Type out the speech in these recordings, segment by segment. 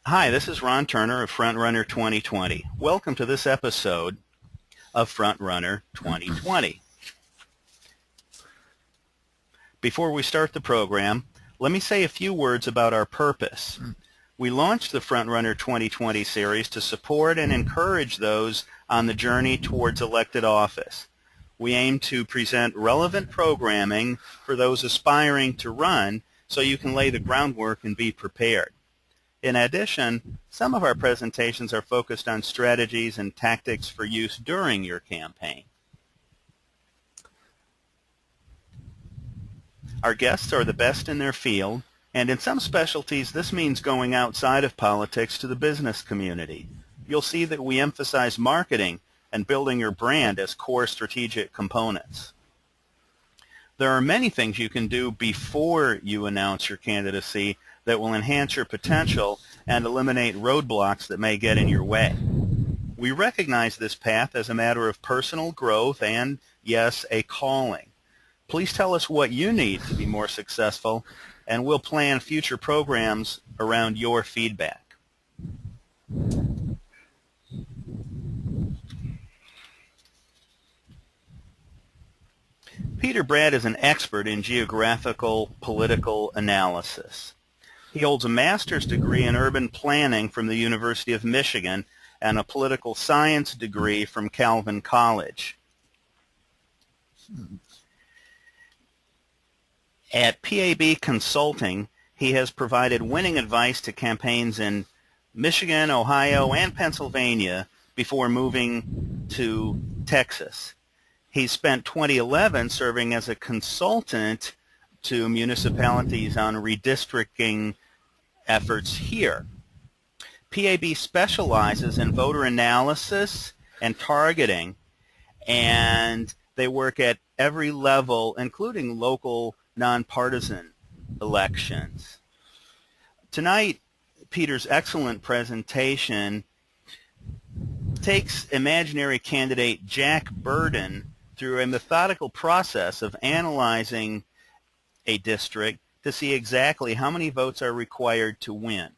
Hi, this is Ron Turner of FrontRunner 2020. Welcome to this episode of FrontRunner 2020. Before we start the program, let me say a few words about our purpose. We launched the FrontRunner 2020 series to support and encourage those on the journey towards elected office. We aim to present relevant programming for those aspiring to run so you can lay the groundwork and be prepared. In addition, some of our presentations are focused on strategies and tactics for use during your campaign. Our guests are the best in their field, and in some specialties this means going outside of politics to the business community. You'll see that we emphasize marketing and building your brand as core strategic components. There are many things you can do before you announce your candidacy that will enhance your potential and eliminate roadblocks that may get in your way. We recognize this path as a matter of personal growth and, yes, a calling. Please tell us what you need to be more successful, and we'll plan future programs around your feedback. Peter Bratt is an expert in geographical political analysis. He holds a master's degree in urban planning from the University of Michigan and a political science degree from Calvin College. At PAB Consulting, he has provided winning advice to campaigns in Michigan, Ohio, and Pennsylvania before moving to Texas. He spent 2011 serving as a consultant to municipalities on redistricting efforts here. PAB specializes in voter analysis and targeting, and they work at every level, including local non-partisan elections. Tonight, Peter's excellent presentation takes imaginary candidate Jack Burden through a methodical process of analyzing a district to see exactly how many votes are required to win.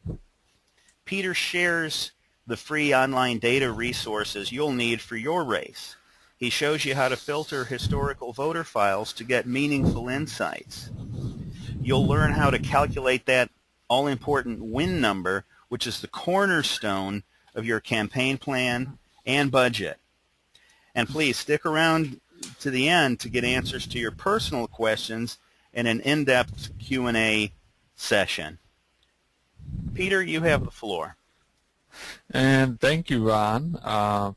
Peter shares the free online data resources you'll need for your race. He shows you how to filter historical voter files to get meaningful insights. You'll learn how to calculate that all-important win number, which is the cornerstone of your campaign plan and budget. And please stick around to the end to get answers to your personal questions in an in-depth Q&A session. Peter, you have the floor. And thank you, Ron,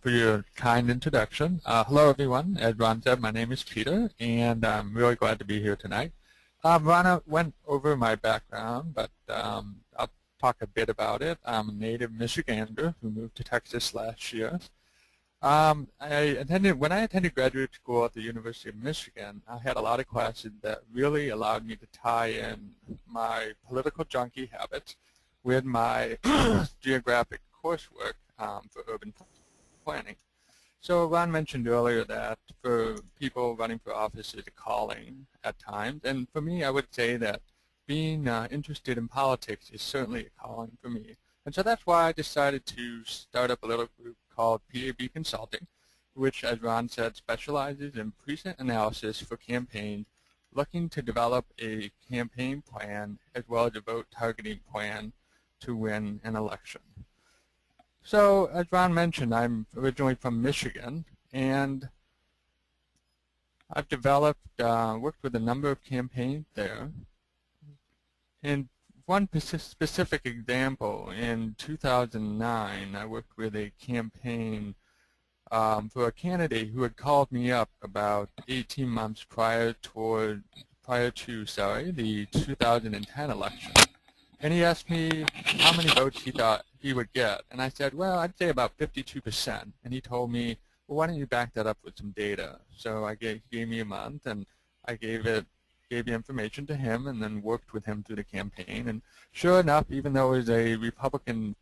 for your kind introduction. Hello, everyone. As Ron said, my name is Peter, and I'm really glad to be here tonight. Ron went over my background, but I'll talk a bit about it. I'm a native Michigander who moved to Texas last year. When I attended graduate school at the University of Michigan, I had a lot of classes that really allowed me to tie in my political junkie habits with my geographic coursework for urban planning. So Ron mentioned earlier that for people running for office is a calling at times, and for me I would say that being interested in politics is certainly a calling for me. And so that's why I decided to start up a little group called PAB Consulting, which, as Ron said, specializes in precinct analysis for campaigns looking to develop a campaign plan as well as a vote targeting plan to win an election. So, as Ron mentioned, I'm originally from Michigan, and I've worked with a number of campaigns there. And one specific example, in 2009, I worked with a campaign for a candidate who had called me up about 18 months prior to the 2010 election. And he asked me how many votes he thought he would get. And I said, well, I'd say about 52%. And he told me, well, why don't you back that up with some data? So he gave me a month, and I gave the information to him and then worked with him through the campaign. And sure enough, even though it was a Republican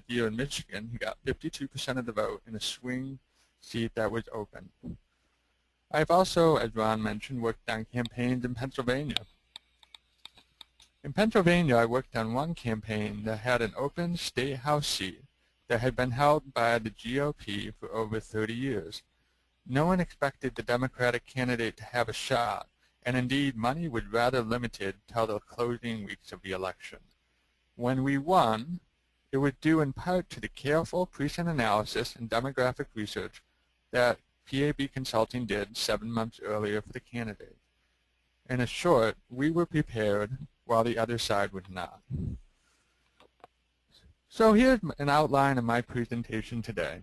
year in Michigan, he got 52% of the vote in a swing seat that was open. I've also, as Ron mentioned, worked on campaigns in Pennsylvania. In Pennsylvania, I worked on one campaign that had an open state house seat that had been held by the GOP for over 30 years. No one expected the Democratic candidate to have a shot, and indeed money was rather limited till the closing weeks of the election. When we won, it was due in part to the careful precinct analysis and demographic research that PAB Consulting did 7 months earlier for the candidate. In short, we were prepared while the other side was not. So here's an outline of my presentation today.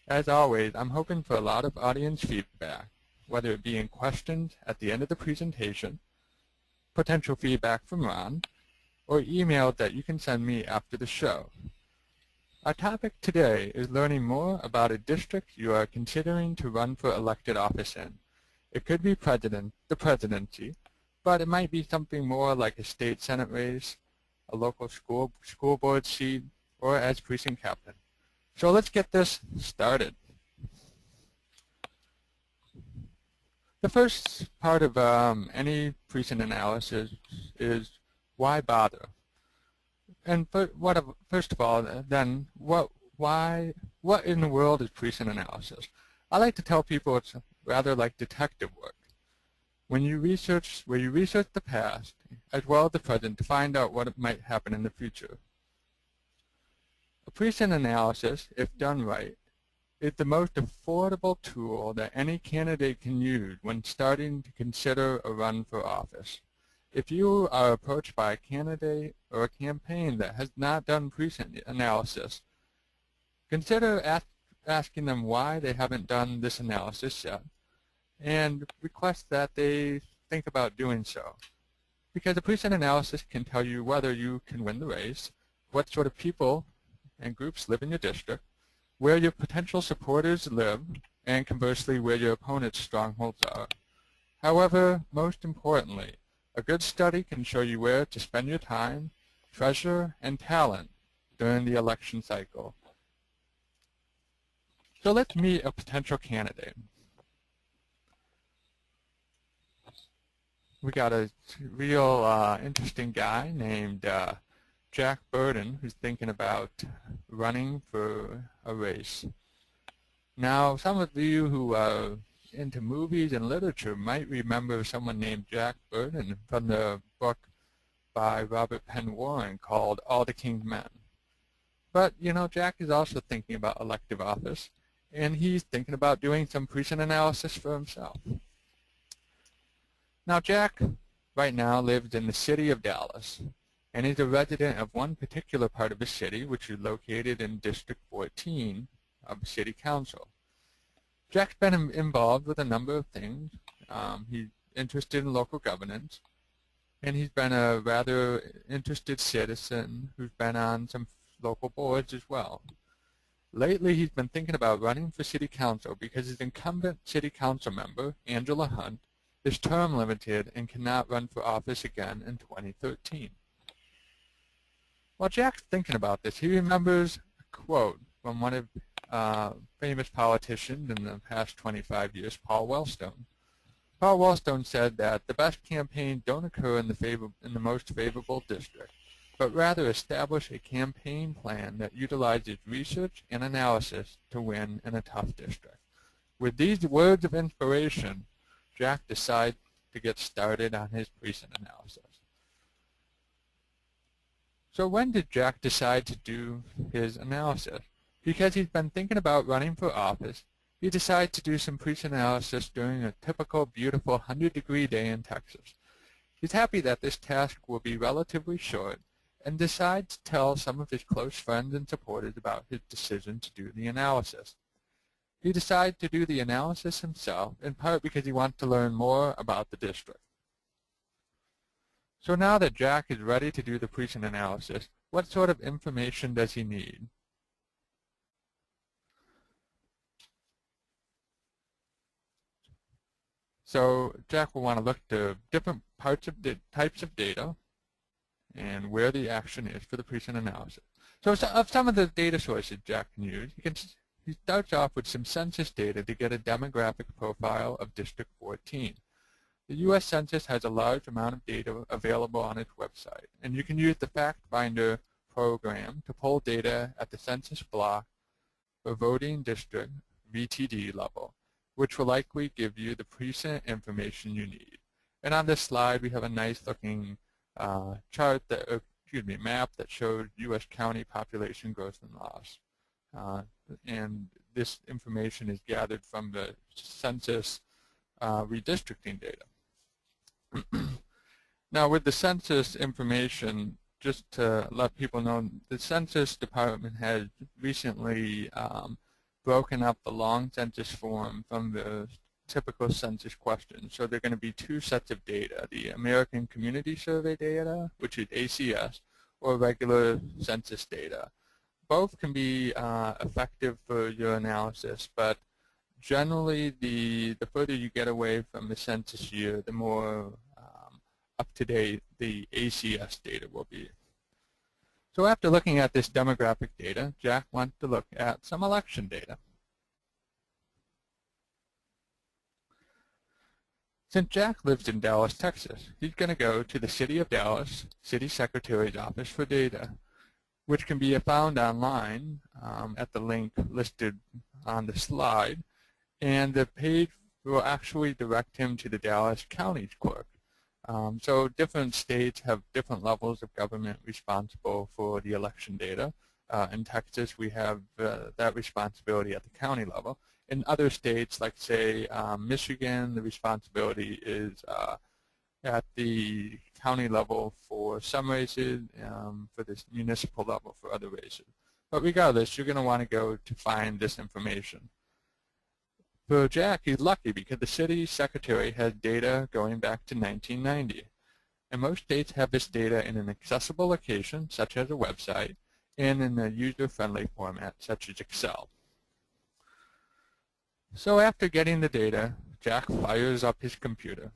As always, I'm hoping for a lot of audience feedback, whether it be in questions at the end of the presentation, potential feedback from Ron, or emails that you can send me after the show. Our topic today is learning more about a district you are considering to run for elected office in. It could be the presidency, but it might be something more like a state senate race, a local school board seat, or as precinct captain. So let's get this started. The first part of any precinct analysis is why bother? And first of all, then, what in the world is precinct analysis? I like to tell people it's rather like detective work. When you research the past as well as the present to find out what might happen in the future. A precinct analysis, if done right, is the most affordable tool that any candidate can use when starting to consider a run for office. If you are approached by a candidate or a campaign that has not done precinct analysis, consider asking them why they haven't done this analysis yet, and request that they think about doing so. Because a precinct analysis can tell you whether you can win the race, what sort of people and groups live in your district, where your potential supporters live, and conversely where your opponent's strongholds are. However, most importantly, a good study can show you where to spend your time, treasure, and talent during the election cycle. So let's meet a potential candidate. We got a real interesting guy named Jack Burden who's thinking about running for a race. Now, some of you who are into movies and literature might remember someone named Jack Burden from the book by Robert Penn Warren called All the King's Men. But, you know, Jack is also thinking about elective office, and he's thinking about doing some precinct analysis for himself. Now, Jack right now lives in the city of Dallas, and is a resident of one particular part of the city, which is located in District 14 of the City Council. Jack's been involved with a number of things. He's interested in local governance, and he's been a rather interested citizen who's been on some local boards as well. Lately, he's been thinking about running for city council because his incumbent city council member, Angela Hunt, is term limited and cannot run for office again in 2013. While Jack's thinking about this, he remembers a quote from one of famous politicians in the past 25 years, Paul Wellstone. Paul Wellstone said that the best campaigns don't occur in the most favorable district, but rather establish a campaign plan that utilizes research and analysis to win in a tough district. With these words of inspiration, Jack decided to get started on his precinct analysis. So when did Jack decide to do his analysis? Because he's been thinking about running for office, he decided to do some precinct analysis during a typical beautiful 100-degree day in Texas. He's happy that this task will be relatively short and decides to tell some of his close friends and supporters about his decision to do the analysis. He decided to do the analysis himself, in part because he wants to learn more about the district. So now that Jack is ready to do the precinct analysis, what sort of information does he need? So Jack will want to look to different types of data and where the action is for the precinct analysis. So of some of the data sources Jack can use, he starts off with some census data to get a demographic profile of District 14. The U.S. Census has a large amount of data available on its website, and you can use the Fact Finder program to pull data at the census block or voting district VTD level, which will likely give you the precinct information you need. And on this slide, we have a nice looking chart that, map that shows U.S. county population growth and loss. And this information is gathered from the census redistricting data. Now, with the census information, just to let people know, the Census Department has recently broken up the long census form from the typical census questions. So there are going to be two sets of data, the American Community Survey data, which is ACS, or regular census data. Both can be effective for your analysis, but generally the further you get away from the census year, the more up-to-date the ACS data will be. So after looking at this demographic data, Jack wants to look at some election data. Since Jack lives in Dallas, Texas, he's going to go to the City of Dallas City Secretary's Office for data, which can be found online at the link listed on the slide, and the page will actually direct him to the Dallas County Clerk. So different states have different levels of government responsible for the election data. In Texas, we have that responsibility at the county level. In other states, like say Michigan, the responsibility is at the county level for some races, for this municipal level for other races. But regardless, you're going to want to go to find this information. For Jack, he's lucky because the city secretary has data going back to 1990. And most states have this data in an accessible location, such as a website, and in a user-friendly format, such as Excel. So after getting the data, Jack fires up his computer.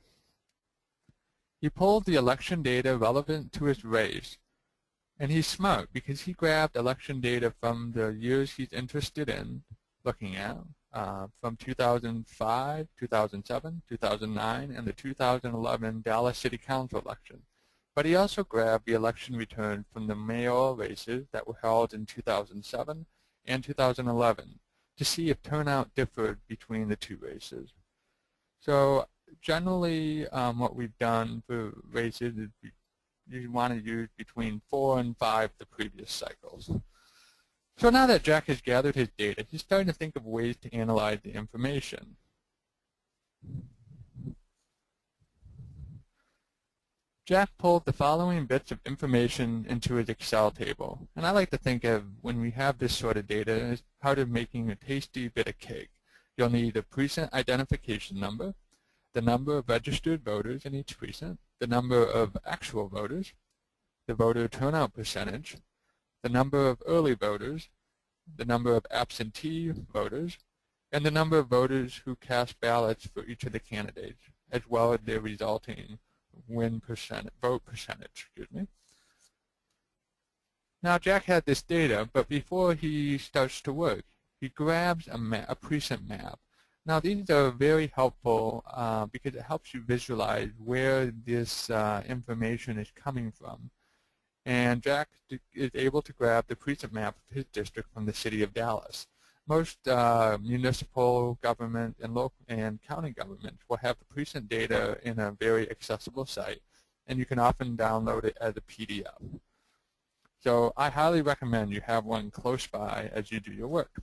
He pulled the election data relevant to his race, and he's smart because he grabbed election data from the years he's interested in looking at, from 2005, 2007, 2009, and the 2011 Dallas City Council election. But he also grabbed the election return from the mayoral races that were held in 2007 and 2011 to see if turnout differed between the two races. So generally what we've done for races is you want to use between 4 and 5 the previous cycles. So now that Jack has gathered his data, he's starting to think of ways to analyze the information. Jack pulled the following bits of information into his Excel table. And I like to think of when we have this sort of data as part of making a tasty bit of cake. You'll need a precinct identification number, the number of registered voters in each precinct, the number of actual voters, the voter turnout percentage, the number of early voters, the number of absentee voters, and the number of voters who cast ballots for each of the candidates, as well as their resulting vote percentage. Now Jack had this data, but before he starts to work, he grabs a precinct map. Now these are very helpful because it helps you visualize where this information is coming from. And Jack is able to grab the precinct map of his district from the City of Dallas. Most municipal government and county governments will have the precinct data in a very accessible site, and you can often download it as a PDF. So I highly recommend you have one close by as you do your work.